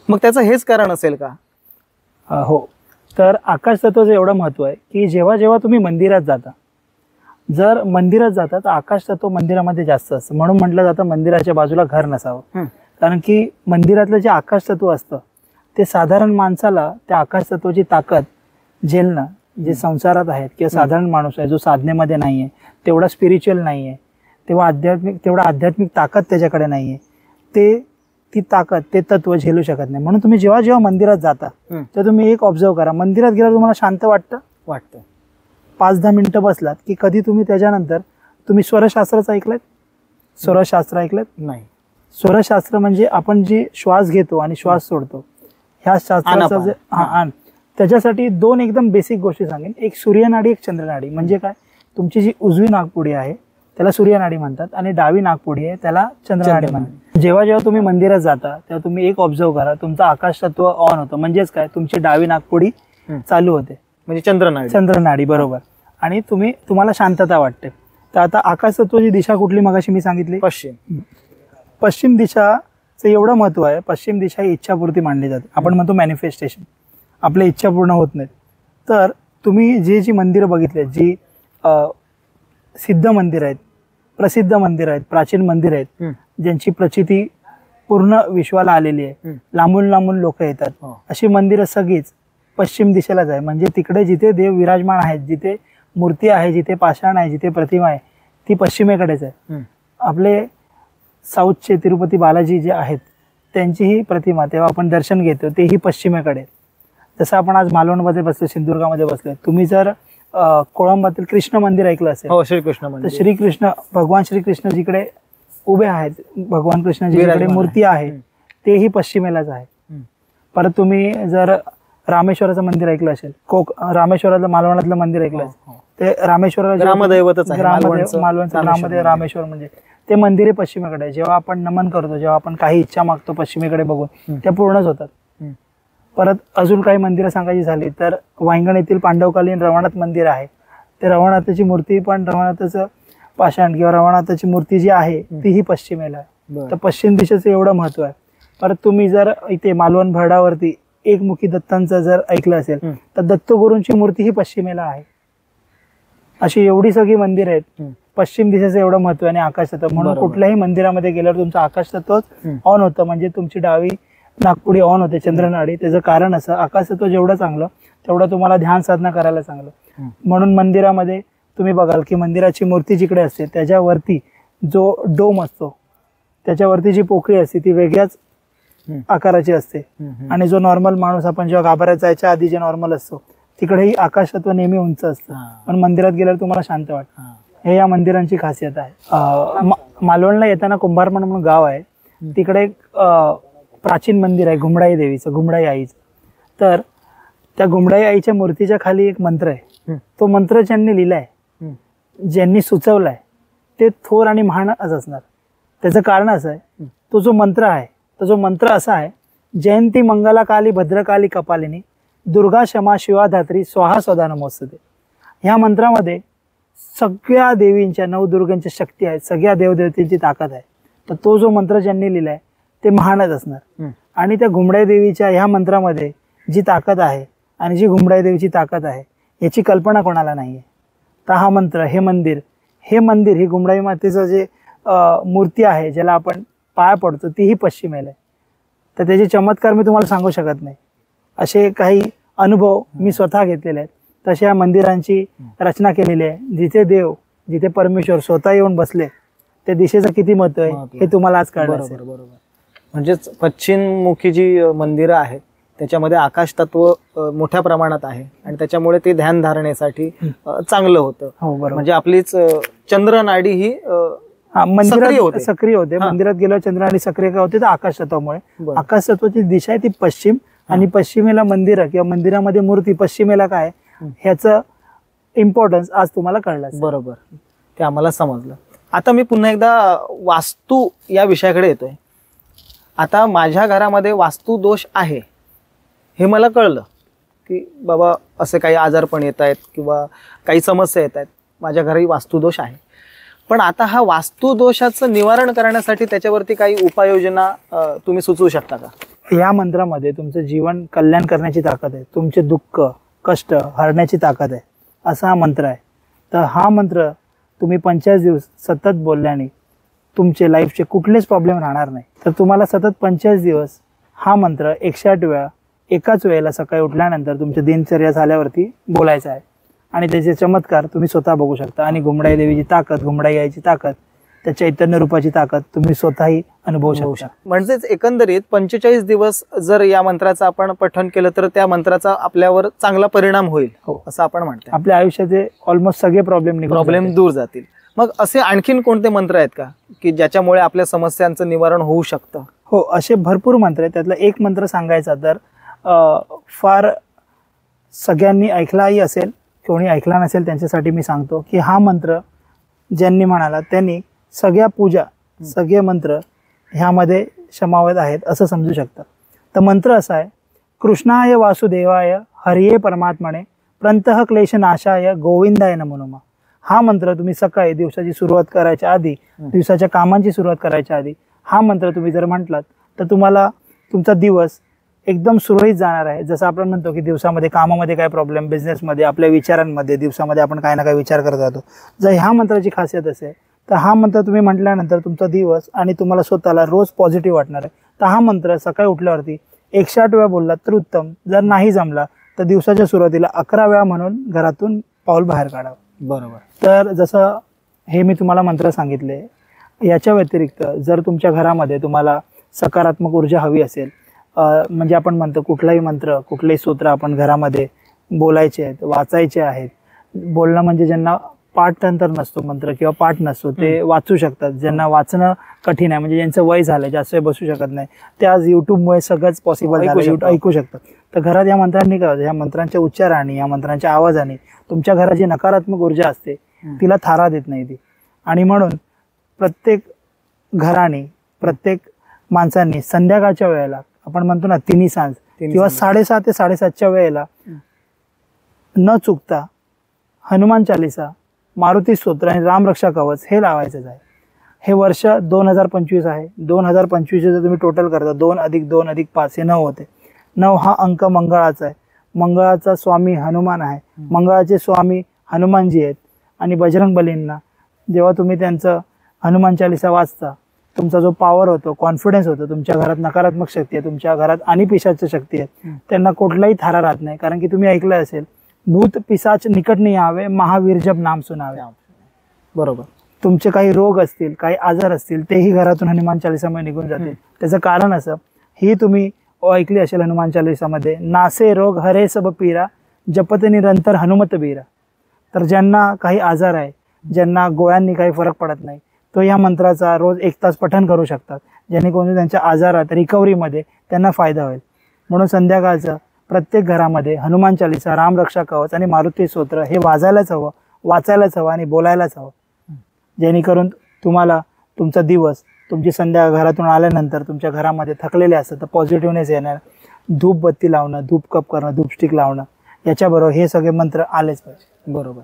मग त्याचं हेच कारण असेल का? हो, तर आकाश तत्वाचं एवढं महत्व आहे की जेव्हा जेव्हा तुम्ही मंदिरात जाता, जर मंदिरात जाता तर आकाश तत्व मंदिरामध्ये जास्त असतं. म्हणून म्हटलं जातं मंदिराच्या बाजूला घर नसावं. कारण की मंदिरातलं जे आकाश तत्व असतं ते साधारण माणसाला त्या आकाश तत्वाची ताकद झेलणं, जे संसारात आहेत किंवा साधारण माणूस आहे जो साधनेमध्ये नाही आहे, तेवढा स्पिरिच्युअल नाही आहे, तेवढा आध्यात्मिक ताकद त्याच्याकडे नाही आहे, ती ताकद ते तत्व झेलू शकत नाही. म्हणून तुम्ही जेव्हा जेव्हा मंदिरात जाता तर तुम्ही एक ऑब्झर्व करा, मंदिरात गेल्यावर तुम्हाला शांत वाटतं. 5-10 मिनिटं बसलात की कधी तुम्ही त्याच्यानंतर तुम्ही स्वरशास्त्राचं ऐकलंय? स्वरशास्त्र ऐकलंय? नाही. स्वरशास्त्र म्हणजे आपण जी श्वास घेतो आणि श्वास सोडतो ह्या शास्त्राचा त्याच्यासाठी 2 एकदम बेसिक गोष्टी सांगेन. एक सूर्यनाडी, एक चंद्रनाडी. म्हणजे काय, तुमची जी उजवी नाकपुडी आहे त्याला सूर्यनाडी म्हणतात आणि डावी नाकपुडी आहे त्याला चंद्रनाडी म्हणतात. जेव्हा जेव्हा तुम्ही मंदिरात जाता तेव्हा तुम्ही एक ऑब्झर्व करा, तुमचं आकाश तत्व ऑन होतं. म्हणजेच काय, तुमची डावी नाकपुडी चालू होते, म्हणजे चंद्रनाडी. बरोबर. आणि तुम्हाला शांतता वाटते. तर आता आकाश तत्वाची दिशा कुठली मगाशी मी सांगितली? पश्चिम दिशाचं एवढं महत्व आहे. पश्चिम दिशा ही इच्छापूर्ती मानली जाते. आपण म्हणतो मॅनिफेस्टेशन, आपल्या इच्छा पूर्ण होत नाहीत. तर तुम्ही जी मंदिरं बघितली, जी सिद्ध मंदिर आहेत, प्रसिद्ध मंदिर आहेत, प्राचीन मंदिर आहेत, ज्यांची प्रचिती पूर्ण विश्वाला आलेली आहे, लांबून लांबून लोक येतात, अशी मंदिरं सगळीच पश्चिम दिशेलाच आहे. म्हणजे तिकडे जिथे देव विराजमान आहेत, जिथे मूर्ती आहे, जिथे पाषाण आहे, जिथे प्रतिमा आहे, ती पश्चिमेकडेच आहे. आपले साऊथचे तिरुपती बालाजी जे आहेत त्यांची ही प्रतिमा तेव्हा आपण दर्शन घेतो तेही पश्चिमेकडे. जसं आपण आज मालवणमध्ये बसलो, सिंधुदुर्गामध्ये बसलो. तुम्ही जर कोळंबातील कृष्ण मंदिर ऐकलं असेल, श्रीकृष्ण मंदिर, तर श्रीकृष्ण, भगवान श्रीकृष्ण जिकडे उभे आहेत, भगवान कृष्णाची जिकडे मूर्ती आहे तेही पश्चिमेलाच आहे. परत तुम्ही जर रामेश्वराचं मंदिर ऐकलं असेल, रामेश्वरातलं मालवणातलं मंदिर ऐकलं असेल, ते रामेश्वराला मालवणचं ग्रामदैव रामेश्वर, म्हणजे ते मंदिर पश्चिमेकडे आहे. जेव्हा आपण नमन करतो, जेव्हा आपण काही इच्छा मागतो पश्चिमेकडे बघून, त्या पूर्णच होतात. परत अजून काही मंदिरं सांगायची झाली तर वांगण येथील पांडवकालीन रवनाथ मंदिर आहे. ते रवनाथाची मूर्ती पण, रवनाथाचं पाषाण किंवा रवनाथाची मूर्ती जी आहे तीही पश्चिमेला आहे. तर पश्चिम दिशेचं एवढं महत्व आहे. परत तुम्ही जर इथे मालवण भरडावरती एकमुखी दत्तांचं जर ऐकलं असेल तर दत्तगुरूंची मूर्ती ही पश्चिमेला आहे. अशी एवढी सगळी मंदिर आहेत. पश्चिम दिशेचं एवढं महत्व आणि आकाश तत्व. म्हणून कुठल्याही मंदिरामध्ये गेल्यावर तुमचं आकाश तत्वच ऑन होतं, म्हणजे तुमची डावी नागपुडी ऑन होते, चंद्रनाडी. त्याचं कारण असं, आकाश तत्व जेवढं चांगलं तेवढं तुम्हाला ध्यान साधना करायला चांगलं. म्हणून मंदिरामध्ये तुम्ही बघाल की मंदिराची मूर्ती जिकडे असते त्याच्यावरती जो डोम असतो, त्याच्यावरती जी पोकळी असते ती वेगळ्याच आकाराची असते. आणि जो नॉर्मल माणूस, आपण जेव्हा गाभाऱ्यात जायच्या आधी जे नॉर्मल असतो तिकडेही आकाश तत्व नेहमी उंच असतं. पण मंदिरात गेल्यावर तुम्हाला शांत वाटतं. हे या मंदिरांची खासियत आहे. मालवणला येताना कुंभारमण म्हणून गाव आहे, तिकडे प्राचीन मंदिर आहे घुमडाई देवीचं, घुमडाई आईचं. तर त्या घुमडाई आईच्या मूर्तीच्या खाली एक मंत्र आहे. तो मंत्र ज्यांनी लिहिलाय, ज्यांनी सुचवलाय, ते थोर आणि महानच असणार. त्याचं कारण असं आहे, तो जो मंत्र आहे, तो जो मंत्र असा आहे, जयंती मंगला काली भद्रकाली कपालिनी दुर्गा क्षमा शिवा धात्री स्वाहा स्वधा नमोस्तुते. ह्या मंत्रामध्ये सगळ्या देवींच्या, नवदुर्गांच्या शक्ती आहेत, सगळ्या देवदेवतेची ताकद आहे. तर तो जो मंत्र ज्यांनी लिहिलाय ते महानच असणार. आणि त्या घुमडाई देवीच्या ह्या मंत्रामध्ये जी ताकद आहे आणि जी घुमडाई देवीची ताकद आहे याची कल्पना कोणाला नाहीये. तर हा मंत्र, हे मंदिर ही घुमडाई मातेचं जे मूर्ती आहे, ज्याला आपण पाया पडतो, तीही पश्चिमेला आहे. तर त्याचे चमत्कार मी तुम्हाला सांगू शकत नाही. असे काही अनुभव मी स्वतः घेतलेले आहेत. तशा मंदिरांची रचना केलेली आहे. जिथे देव, जिथे परमेश्वर स्वतः येऊन बसले, त्या दिशेचं किती महत्व आहे हे तुम्हाला आज कळलं असेल. बरोबर. म्हणजेच पश्चिममुखी जी मंदिरं आहेत त्याच्यामध्ये आकाश तत्व मोठ्या प्रमाणात आहे आणि त्याच्यामुळे ते ध्यान धारणेसाठी चांगलं होतं. म्हणजे आपलीच चंद्रनाडी ही मंदिरात सक्रिय होते. मंदिरात गेल्यावर चंद्रनाडी सक्रिय का होते, तर आकाश तत्वामुळे. आकाश तत्वाची दिशा आहे ती पश्चिम, आणि पश्चिमेला मंदिर किंवा मंदिरामध्ये मूर्ती पश्चिमेला काय, ह्याचं इम्पॉर्टन्स आज तुम्हाला कळलं. बरोबर, ते आम्हाला समजलं. आता मी पुन्हा एकदा वास्तू या विषयाकडे येतोय. आता माझ्या घरामध्ये वास्तू दोष आहे हे मला कळलं की बाबा असे काही आजारपण येत आहेत किंवा काही समस्या येत आहेत, माझ्या घरी वास्तुदोष आहे. पण आता हा वास्तुदोषाचं निवारण करण्यासाठी त्याच्यावरती काही उपाययोजना तुम्ही सुचवू शकता का? या मंत्रामध्ये तुमचं जीवन कल्याण करण्याची ताकद आहे, तुमचे दुःख कष्ट हरण्याची ताकद आहे, असा हा मंत्र आहे. तर हा मंत्र तुम्ही 45 दिवस सतत बोलल्याने तुमचे लाईफचे कुठलेच प्रॉब्लेम राहणार नाही. तर तुम्हाला सतत 45 दिवस हा मंत्र 108 वेळा एकाच वेळेला सकाळी उठल्यानंतर तुमची दिनचर्या झाल्यावरती बोलायचा आहे. आणि त्याचे चमत्कार तुम्ही स्वतः बघू शकता. आणि घुमडाई देवीची ताकद, घुमडाई आईची ताकद, त्या चैतन्य रूपाची ताकद तुम्ही स्वतःही अनुभवू शकता. म्हणजेच एकंदरीत 45 दिवस जर या मंत्राचं आपण पठण केलं तर त्या मंत्राचा आपल्यावर चांगला परिणाम होईल, असं आपण म्हणतो. आपल्या आयुष्याचे ऑलमोस्ट सगळे प्रॉब्लेम दूर जातील. मग असे आणखीन कोणते मंत्र आहेत का की ज्याच्यामुळे आपल्या समस्यांचं निवारण होऊ शकतं? हो, असे भरपूर मंत्र आहेत. त्यातला एक मंत्र सांगायचा तर फार सगळ्यांनी ऐकलाही असेल, कोणी ऐकला नसेल त्यांच्यासाठी मी सांगतो की हा मंत्र ज्यांनी म्हणाला त्यांनी सगळ्या पूजा सगळे मंत्र ह्यामध्ये समावेश आहेत असं समजू शकता. तर मंत्र असा आहे, कृष्णाय वासुदेवाय हरिये परमात्मने प्रंतः क्लेश नाशाय गोविंदाय नमो नमः. हा मंत्र तुम्ही सकाळी दिवसाची सुरुवात करायच्या आधी, दिवसाच्या कामांची सुरुवात करायच्या आधी हा मंत्र तुम्ही जर म्हटलात तर तुम्हाला तुमचा दिवस एकदम सुरळीत जाणार आहे. जसं आपण म्हणतो की दिवसामध्ये कामामध्ये काय प्रॉब्लेम, बिझनेसमध्ये, आपल्या विचारांमध्ये दिवसामध्ये आपण काय ना काय विचार करत राहतो. जर ह्या मंत्राची खासियत असेल तर हा मंत्र तुम्ही म्हटल्यानंतर तुमचा दिवस आणि तुम्हाला स्वतःला रोज पॉझिटिव्ह वाटणार आहे. तर हा मंत्र सकाळी उठल्यावरती 108 वेळा बोललात तर उत्तम. जर नाही जमला तर दिवसाच्या सुरुवातीला 11 वेळा म्हणून घरातून पाऊल बाहेर काढावं. बरोबर. तर जसं हे मी तुम्हाला मंत्र सांगितले, याच्या व्यतिरिक्त जर तुमच्या घरामध्ये तुम्हाला सकारात्मक ऊर्जा हवी असेल, म्हणजे आपण म्हणतो कुठलाही मंत्र कुठलेही स्तोत्र आपण घरामध्ये बोलायचे आहेत, वाचायचे आहेत. बोलणं म्हणजे ज्यांना पाठांतर नसतो मंत्र किंवा पाठ नसतो ते वाचू शकतात. ज्यांना वाचणं कठीण आहे, म्हणजे ज्यांचं वय झालंय, जास्त वेळ बसू शकत नाही, ते आज युट्यूबमुळे सगळंच पॉसिबल झालं, ऐकू शकतात. तर घरात या मंत्रांनी काय होतं, या मंत्रांच्या उच्चाराने, या मंत्रांच्या आवाजाने तुमच्या घराची नकारात्मक ऊर्जा असते तिला थारा देत नाही ती. आणि म्हणून प्रत्येक घराने, प्रत्येक माणसांनी संध्याकाळच्या वेळेला आपण म्हणतो ना तिन्ही सांज किंवा 6:30 ते 7:30च्या वेळेला न चुकता हनुमान चालिसा, मारुती स्तोत्र आणि रामरक्षा कवच हे लावायचंच आहे. हे वर्ष 2025 आहे. 2025 जर तुम्ही टोटल करता 2 + 2 + 5 हे 9 होते. 9 हा अंक मंगळाचा आहे. मंगळाचा स्वामी हनुमान आहे. मंगळाचे स्वामी हनुमानजी आहेत. आणि बजरंगबलींना जेव्हा तुम्ही त्यांचं हनुमान चालिसा वाचता, तुमचा जो पॉवर होतो, कॉन्फिडन्स होतो, तुमच्या घरात नकारात्मक शक्ती आहे, तुमच्या घरात आणि पिशाच शक्ती आहे, त्यांना कुठलाही थारा राहत नाही. कारण की तुम्ही ऐकलं असेल, भूत पिशाच निकट नाही यावे, महावीर जप नाम सुनावे. बरोबर. तुमचे काही रोग असतील, काही आजार असतील, तेही घरातून हनुमान चालिसामुळे निघून जाते. त्याचं कारण असं, ही तुम्ही ऐकली असेल हनुमान चालिसामध्ये, नासे रोग हरे सब पीरा, जपते निरंतर हनुमत बीरा. तर ज्यांना काही आजार आहे, ज्यांना गोळ्यांनी काही फरक पडत नाही, तो या मंत्राचा रोज 1 तास पठण करू शकतात, जेणेकरून त्यांच्या आजारात रिकव्हरीमध्ये त्यांना फायदा होईल. म्हणून संध्याकाळचं प्रत्येक घरामध्ये हनुमान चालिसा, रामरक्षा कवच आणि मारुती स्तोत्र हे वाजायलाच हवं, वाचायलाच हवं आणि बोलायलाच हवं. जेणेकरून तुम्हाला तुमचा दिवस, तुमची संध्या घरातून आल्यानंतर तुमच्या घरामध्ये थकलेले असतात तर पॉझिटिव्हनेस येणार. धूप बत्ती लावणं, धूप कप करणं, धूप स्टिक लावणं, याच्याबरोबर हे सगळे मंत्र आलेच पाहिजे. बरोबर.